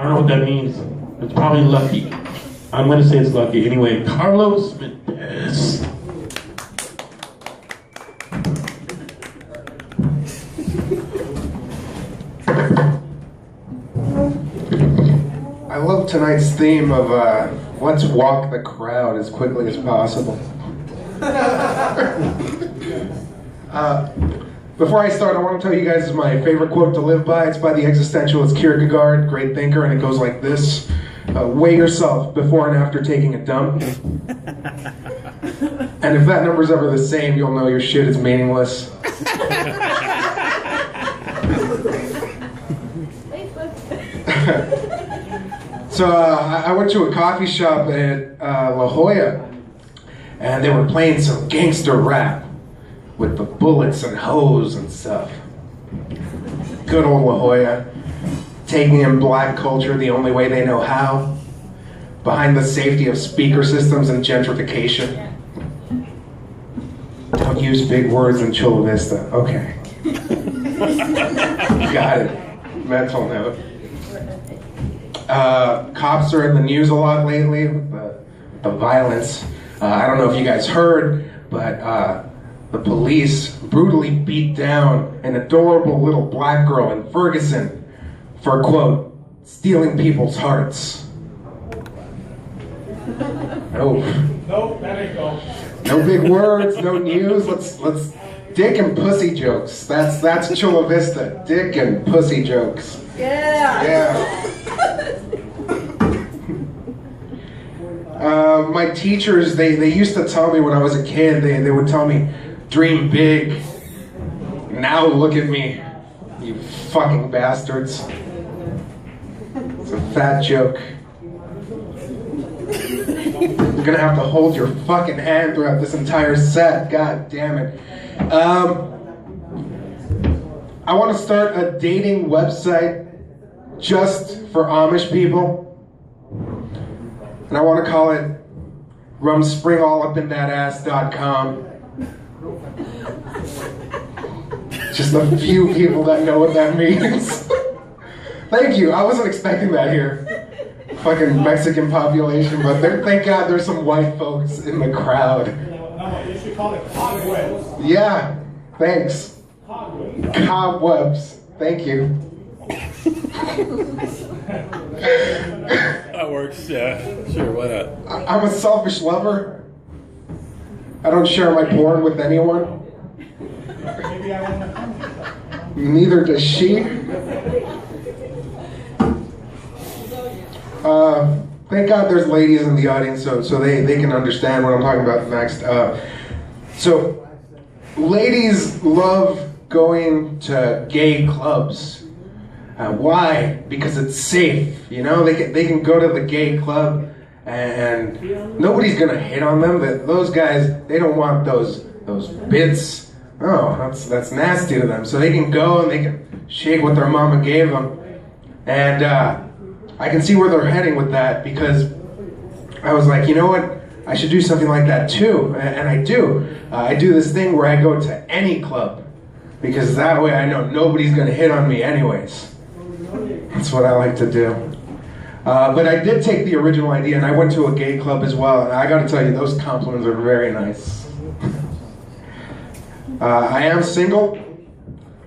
I don't know what that means. It's probably lucky. I'm gonna say it's lucky. Anyway, Carlos Mendez. I love tonight's theme of let's walk the crowd as quickly as possible. Before I start, I want to tell you guys my favorite quote to live by. It's by the existentialist Kierkegaard, great thinker, and it goes like this. Weigh yourself before and after taking a dump. And if that number's ever the same, you'll know your shit is meaningless. So I went to a coffee shop at La Jolla, and they were playing some gangster rap with the bullets and hose and stuff. Good old La Jolla, taking in black culture the only way they know how, behind the safety of speaker systems and gentrification. Don't use big words in Chula Vista. Okay. Got it. Mental note. Cops are in the news a lot lately with the violence. I don't know if you guys heard, but the police brutally beat down an adorable little black girl in Ferguson for, quote, stealing people's hearts. Nope, that ain't go. No big words, no news. Let's dick and pussy jokes. That's Chula Vista. Dick and pussy jokes. Yeah. My teachers, they used to tell me when I was a kid, they would tell me, dream big. Now look at me, you fucking bastards. It's a fat joke. You're gonna have to hold your fucking hand throughout this entire set, god damn it. I want to start a dating website just for Amish people. And I want to call it rumspringallupinthat.ass.com. Just a few people that know what that means. Thank you, I wasn't expecting that here. Fucking Mexican population, but thank God there's some white folks in the crowd. No, you should call it cobwebs. Yeah, thanks. Cobwebs. Cobwebs, thank you. That works, yeah. Sure, why not? I'm a selfish lover. I don't share my porn with anyone. Maybe I want to come. Neither does she. Thank God there's ladies in the audience so they can understand what I'm talking about next. So, ladies love going to gay clubs. Why? Because it's safe, you know? They can go to the gay club and nobody's gonna hit on them. Those guys, they don't want those bits. Oh, that's nasty to them. So they can go and they can shake what their mama gave them. And I can see where they're heading with that because I was like, you know what? I should do something like that too. And I do. I do this thing where I go to any club because that way I know nobody's gonna hit on me anyways. That's what I like to do. But I did take the original idea and I went to a gay club as well. And I gotta tell you, those compliments are very nice. I am single.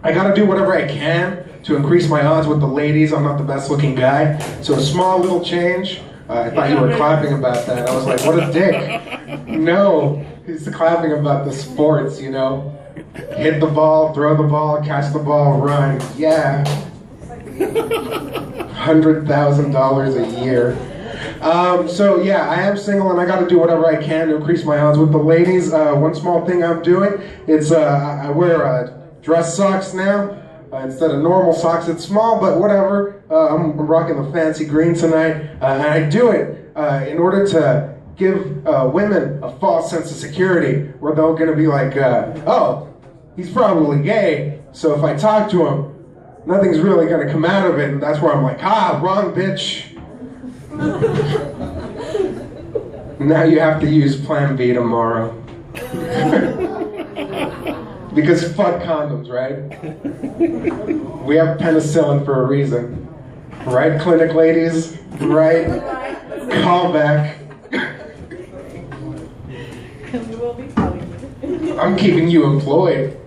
I gotta do whatever I can to increase my odds with the ladies. I'm not the best looking guy. So a small little change. I thought you were clapping about that. I was like, what a dick. No, he's clapping about the sports, you know. Hit the ball, throw the ball, catch the ball, run. Yeah. $100,000 a year. So yeah, I am single and I got to do whatever I can to increase my odds with the ladies. One small thing I'm doing, it's I wear dress socks now instead of normal socks. It's small, but whatever. I'm rocking the fancy green tonight, and I do it in order to give women a false sense of security, where they're going to be like, oh, he's probably gay, so if I talk to him, nothing's really going to come out of it, and that's where I'm like, wrong bitch. Now you have to use Plan B tomorrow. Because fuck condoms, right? We have penicillin for a reason. Right, clinic ladies? Right? Call back. We will be calling you. I'm keeping you employed.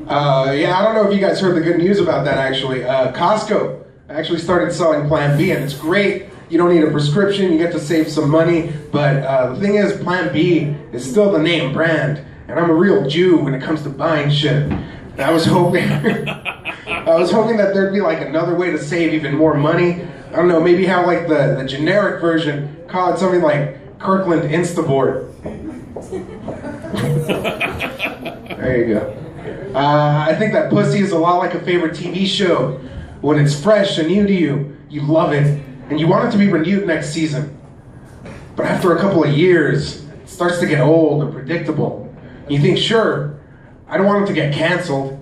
Yeah, I don't know if you guys heard the good news about that actually. Costco actually started selling Plan B, and it's great. You don't need a prescription, you get to save some money, but the thing is, Plan B is still the name brand, and I'm a real Jew when it comes to buying shit. And I was hoping, that there'd be like another way to save even more money. I don't know, maybe have like the generic version, call it something like Kirkland Instaboard. There you go. I think that pussy is a lot like a favorite TV show. When it's fresh and new to you, you love it, and you want it to be renewed next season. But after a couple of years, it starts to get old and predictable. And you think, sure, I don't want it to get canceled.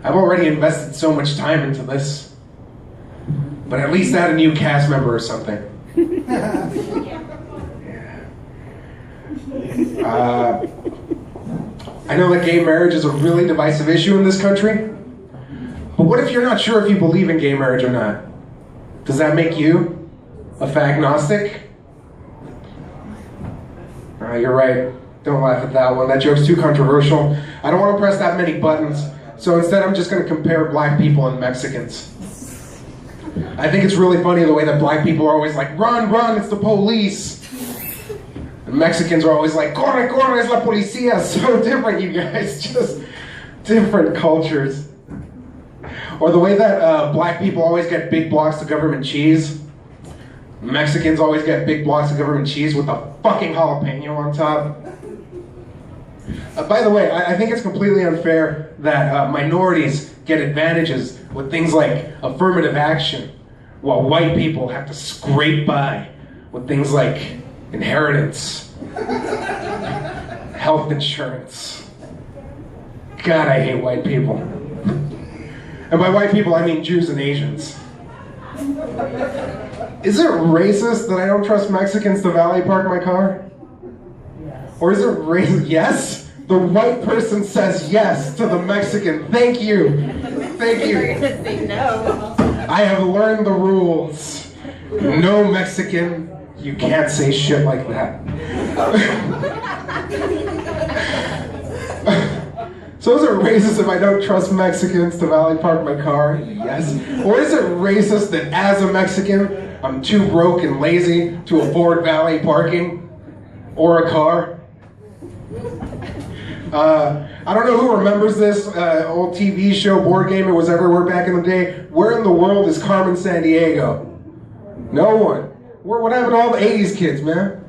I've already invested so much time into this. But at least add a new cast member or something. I know that gay marriage is a really divisive issue in this country. But what if you're not sure if you believe in gay marriage or not? Does that make you a fagnostic? You're right. Don't laugh at that one. That joke's too controversial. I don't want to press that many buttons. So instead, I'm just going to compare black people and Mexicans. I think it's really funny the way that black people are always like, run, run, it's the police. And Mexicans are always like, corre, corre, es la policía. So different, you guys. Just different cultures. Or the way that black people always get big blocks of government cheese. Mexicans always get big blocks of government cheese with a fucking jalapeno on top. By the way, I think it's completely unfair that minorities get advantages with things like affirmative action, while white people have to scrape by with things like inheritance, health insurance. God, I hate white people. And by white people, I mean Jews and Asians. Is it racist that I don't trust Mexicans to valet park my car? Or is it racist? Yes? The white person says yes to the Mexican. Thank you. Thank you. You're gonna say no. I have learned the rules. No Mexican, you can't say shit like that. So is it racist if I don't trust Mexicans to valet park my car? Yes. Or is it racist that as a Mexican, I'm too broke and lazy to afford valet parking or a car? I don't know who remembers this old TV show, board game, it was everywhere back in the day. Where in the world is Carmen Sandiego? No one. What happened to all the 80s kids, man?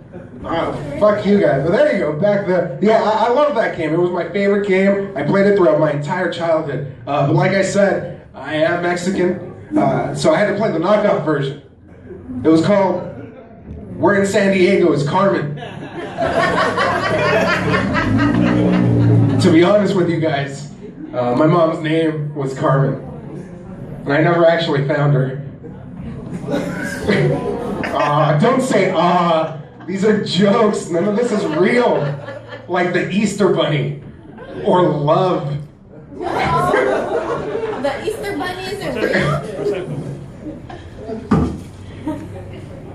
Fuck you guys. But there you go, back then. Yeah, I love that game. It was my favorite game. I played it throughout my entire childhood. But like I said, I am Mexican, so I had to play the knockout version. It was called Where in San Diego is Carmen? To be honest with you guys, my mom's name was Carmen, and I never actually found her. Don't say these are jokes, none of this is real. Like the Easter Bunny, or love. The Easter Bunny isn't real?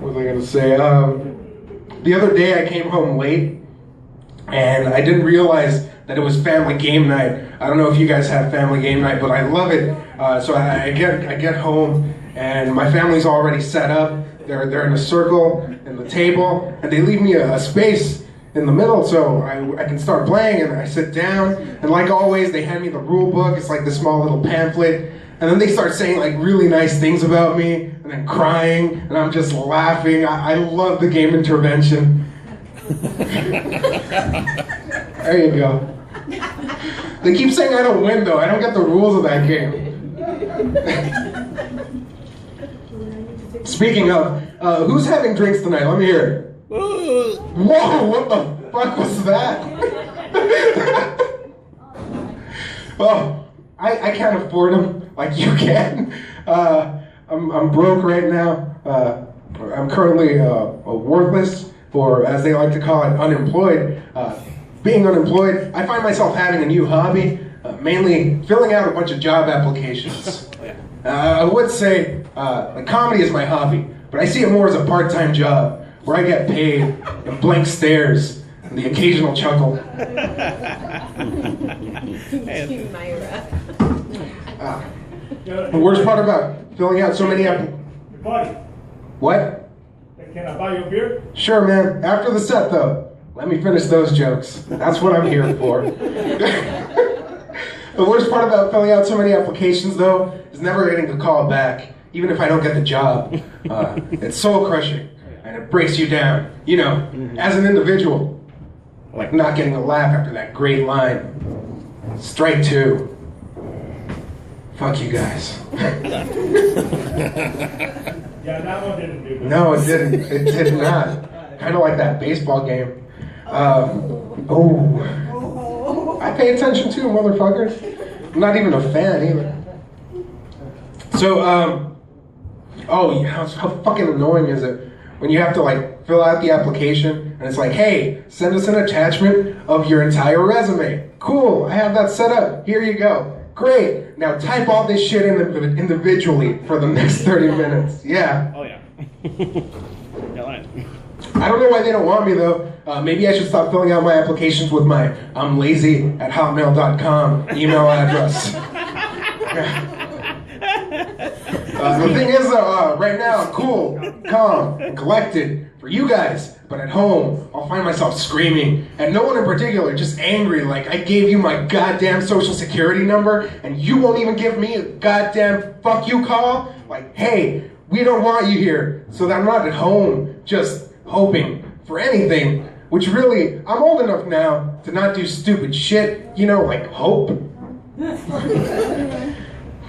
What was I gonna say? The other day I came home late, and I didn't realize that it was family game night. I don't know if you guys have family game night, but I love it. So I get home, and my family's already set up. They're in a circle in the table, and they leave me a space in the middle so I can start playing. And I sit down, and like always, they hand me the rule book. It's like this small little pamphlet, and then they start saying like really nice things about me, and then crying, and I'm just laughing. I love the game intervention. There you go. They keep saying I don't win though. I don't get the rules of that game. Speaking of, who's having drinks tonight? Let me hear it. Whoa, what the fuck was that? Oh, I can't afford them like you can. I'm broke right now. I'm currently worthless, or as they like to call it, unemployed. Being unemployed, I find myself having a new hobby, mainly filling out a bunch of job applications. I would say like comedy is my hobby, but I see it more as a part-time job where I get paid in blank stares and the occasional chuckle. Myra. The worst part about filling out so many Buddy, What? can I buy you a beer? Sure, man. After the set, though. Let me finish those jokes. That's what I'm here for. The worst part about filling out so many applications, though, is never getting a call back, even if I don't get the job. It's soul crushing, and it breaks you down, you know, as an individual. Like not getting a laugh after that great line. Strike two. Fuck you guys. Yeah, that one didn't do good. No, it didn't. It did not. Kind of like that baseball game. I pay attention too, motherfuckers. I'm not even a fan either. So, how fucking annoying is it when you have to like fill out the application and it's like, hey, send us an attachment of your entire resume. Cool, I have that set up. Here you go. Great. Now type all this shit in individually for the next 30 minutes. Yeah. Oh, yeah. Yeah, right. I don't know why they don't want me though. Maybe I should stop filling out my applications with my I'm lazy at hotmail.com email address. The thing is though, right now I'm cool, calm, and collected for you guys. But at home, I'll find myself screaming at no one in particular, just angry like I gave you my goddamn social security number and you won't even give me a goddamn fuck you call? Like, hey, we don't want you here. So that I'm not at home just hoping for anything, which really, I'm old enough now to not do stupid shit, you know, like hope.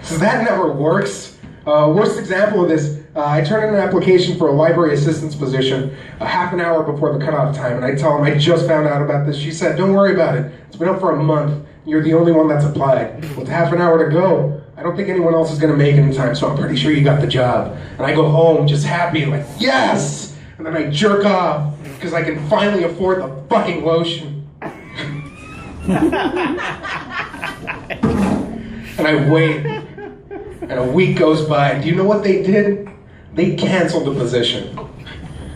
So that never works. Worst example of this, I turned in an application for a library assistant's position a half an hour before the cutoff time, and I tell them I just found out about this. She said, don't worry about it. It's been up for a month. You're the only one that's applied. With half an hour to go, I don't think anyone else is going to make it in time, so I'm pretty sure you got the job. And I go home just happy, like, yes! And then I jerk off, because I can finally afford the fucking lotion. And I wait. And a week goes by. Do you know what they did? They canceled the position.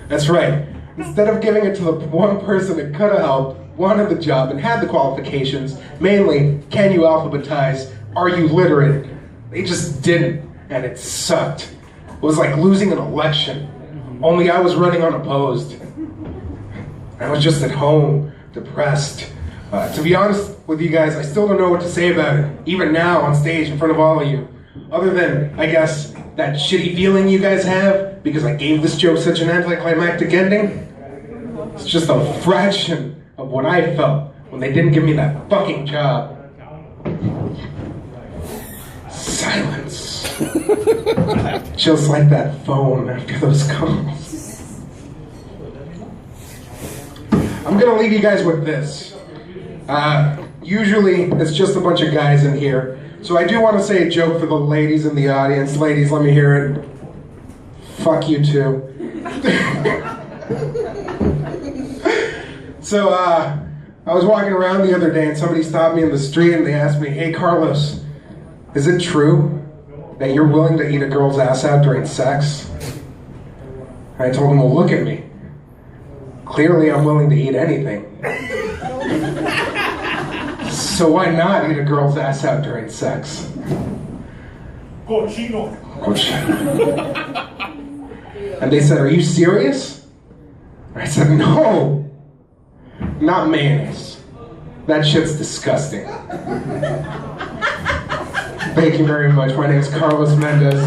That's right. Instead of giving it to the one person that could have helped, wanted the job, and had the qualifications, mainly, can you alphabetize? Are you literate? They just didn't. And it sucked. It was like losing an election. Only I was running unopposed. I was just at home, depressed. To be honest with you guys, I still don't know what to say about it, even now on stage in front of all of you. Other than, I guess, that shitty feeling you guys have because I gave this joke such an anticlimactic ending. It's just a fraction of what I felt when they didn't give me that fucking job. Silence. Just like that phone after those calls. I'm gonna leave you guys with this. Usually it's just a bunch of guys in here. So I do want to say a joke for the ladies in the audience. Ladies, let me hear it. Fuck you too. So I was walking around the other day and somebody stopped me in the street and they asked me, hey Carlos, is it true that you're willing to eat a girl's ass out during sex? And I told them, well, look at me. Clearly I'm willing to eat anything. So why not eat a girl's ass out during sex? Cochino. And they said, are you serious? And I said, no. Not mayonnaise. That shit's disgusting. Thank you very much. My name is Carlos Mendez.